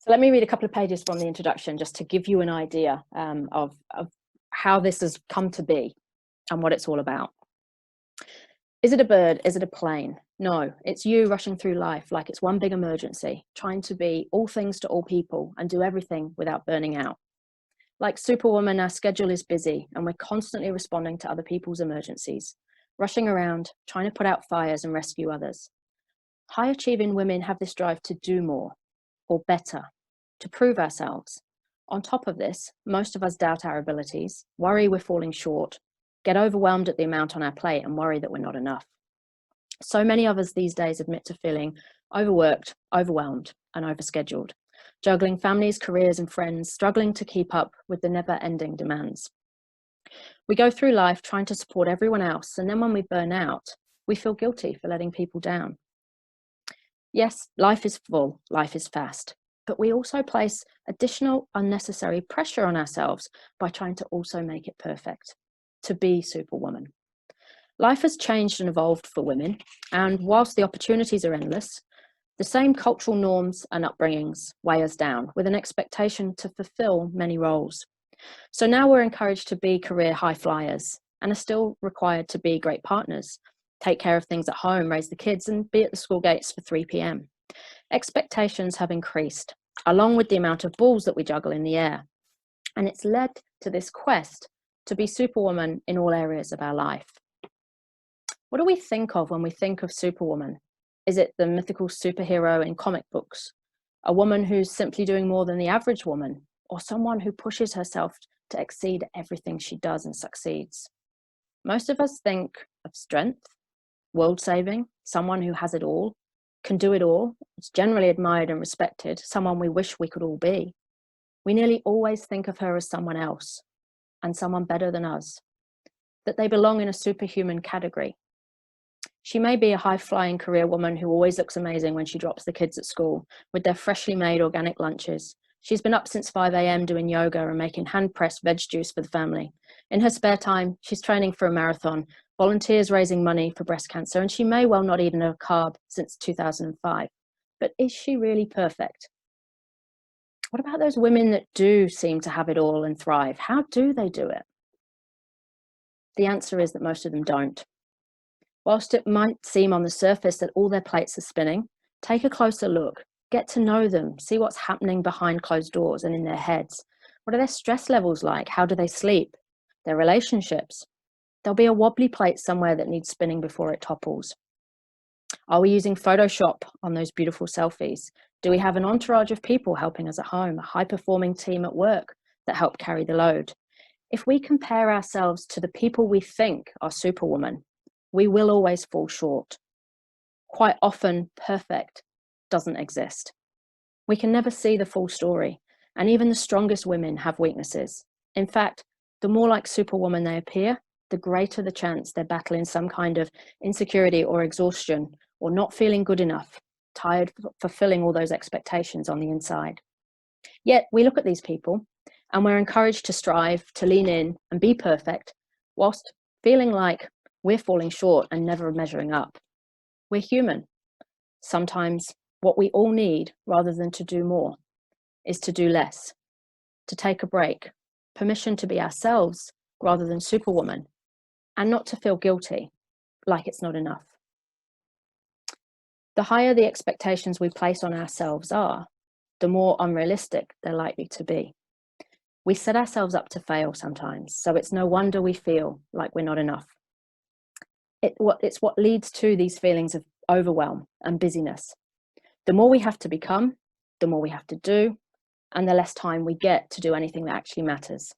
So let me read a couple of pages from the introduction just to give you an idea of how this has come to be and what it's all about. Is it a bird? Is it a plane? No, it's you rushing through life like it's one big emergency, trying to be all things to all people and do everything without burning out. Like Superwoman, our schedule is busy and we're constantly responding to other people's emergencies, rushing around, trying to put out fires and rescue others. High achieving women have this drive to do more or better, to prove ourselves. On top of this, most of us doubt our abilities, worry we're falling short, get overwhelmed at the amount on our plate and worry that we're not enough. So many of us these days admit to feeling overworked, overwhelmed, and overscheduled, juggling families, careers, and friends, struggling to keep up with the never-ending demands. We go through life trying to support everyone else, and then when we burn out, we feel guilty for letting people down. Yes, life is full, life is fast, but we also place additional unnecessary pressure on ourselves by trying to also make it perfect, to be Superwoman. Life has changed and evolved for women, and whilst the opportunities are endless, the same cultural norms and upbringings weigh us down with an expectation to fulfill many roles. So now we're encouraged to be career high flyers and are still required to be great partners, take care of things at home, raise the kids, and be at the school gates for 3 p.m. Expectations have increased, along with the amount of balls that we juggle in the air. And it's led to this quest to be Superwoman in all areas of our life. What do we think of when we think of Superwoman? Is it the mythical superhero in comic books? A woman who's simply doing more than the average woman? Or someone who pushes herself to exceed everything she does and succeeds? Most of us think of strength, world-saving, someone who has it all, can do it all, is generally admired and respected, someone we wish we could all be. We nearly always think of her as someone else and someone better than us, that they belong in a superhuman category. She may be a high-flying career woman who always looks amazing when she drops the kids at school with their freshly made organic lunches. She's been up since 5 a.m. doing yoga and making hand-pressed veg juice for the family. In her spare time, she's training for a marathon, volunteers raising money for breast cancer, and she may well not eaten a carb since 2005. But is she really perfect? What about those women that do seem to have it all and thrive? How do they do it? The answer is that most of them don't. Whilst it might seem on the surface that all their plates are spinning, take a closer look, get to know them, see what's happening behind closed doors and in their heads. What are their stress levels like? How do they sleep? Their relationships? There'll be a wobbly plate somewhere that needs spinning before it topples. Are we using Photoshop on those beautiful selfies? Do we have an entourage of people helping us at home, a high-performing team at work that help carry the load? If we compare ourselves to the people we think are Superwoman, we will always fall short. Quite often, perfect doesn't exist. We can never see the full story, and even the strongest women have weaknesses. In fact, the more like Superwoman they appear, the greater the chance they're battling some kind of insecurity or exhaustion, or not feeling good enough, tired of fulfilling all those expectations on the inside. Yet we look at these people and we're encouraged to strive, to lean in and be perfect, whilst feeling like we're falling short and never measuring up. We're human. Sometimes what we all need, rather than to do more, is to do less, to take a break, permission to be ourselves rather than Superwoman, and not to feel guilty, like it's not enough. The higher the expectations we place on ourselves are, the more unrealistic they're likely to be. We set ourselves up to fail sometimes, so it's no wonder we feel like we're not enough. It's what leads to these feelings of overwhelm and busyness. The more we have to become, the more we have to do, and the less time we get to do anything that actually matters.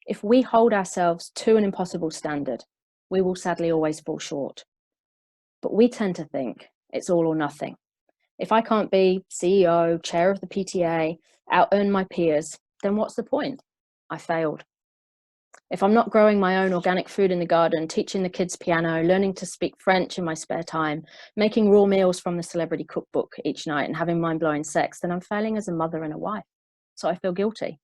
If we hold ourselves to an impossible standard, we will sadly always fall short. But we tend to think it's all or nothing. If I can't be CEO, chair of the PTA, out-earn my peers, then what's the point? I failed. If I'm not growing my own organic food in the garden, teaching the kids piano, learning to speak French in my spare time, making raw meals from the celebrity cookbook each night and having mind-blowing sex, then I'm failing as a mother and a wife. So I feel guilty.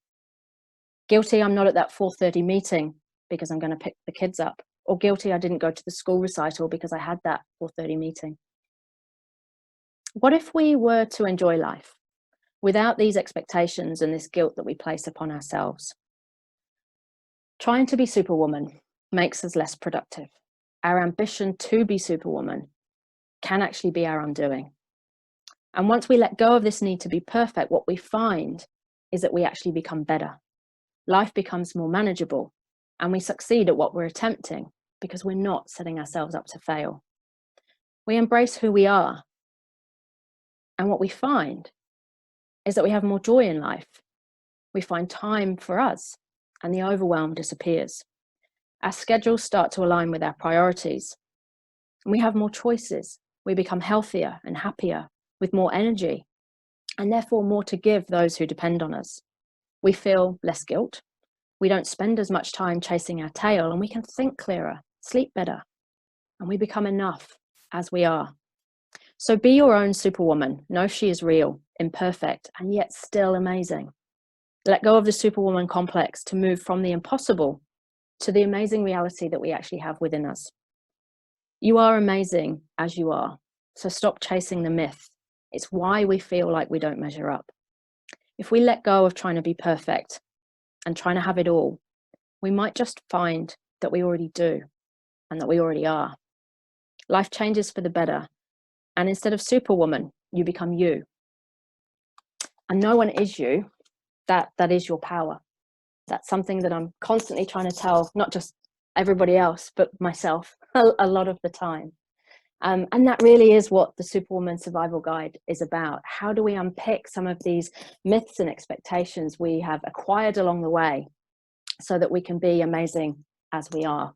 Guilty I'm not at that 4:30 meeting because I'm going to pick the kids up. Or guilty I didn't go to the school recital because I had that 4:30 meeting. What if we were to enjoy life? without these expectations and this guilt that we place upon ourselves. Trying to be Superwoman makes us less productive. Our ambition to be Superwoman can actually be our undoing. And once we let go of this need to be perfect, what we find is that we actually become better. Life becomes more manageable, and we succeed at what we're attempting because we're not setting ourselves up to fail. We embrace who we are. And what we find is that we have more joy in life. We find time for us, and the overwhelm disappears. Our schedules start to align with our priorities. And we have more choices. We become healthier and happier with more energy, and therefore more to give those who depend on us. We feel less guilt. We don't spend as much time chasing our tail, and we can think clearer, sleep better, and we become enough as we are. So be your own Superwoman. Know she is real, imperfect, and yet still amazing. Let go of the Superwoman complex to move from the impossible to the amazing reality that we actually have within us. You are amazing as you are. So stop chasing the myth. It's why we feel like we don't measure up. If we let go of trying to be perfect and trying to have it all, we might just find that we already do and that we already are. Life changes for the better. And instead of Superwoman, you become you. And no one is you. That is your power. That's something that I'm constantly trying to tell, not just everybody else, but myself a lot of the time. And that really is what the Superwoman Survival Guide is about. How do we unpick some of these myths and expectations we have acquired along the way so that we can be amazing as we are?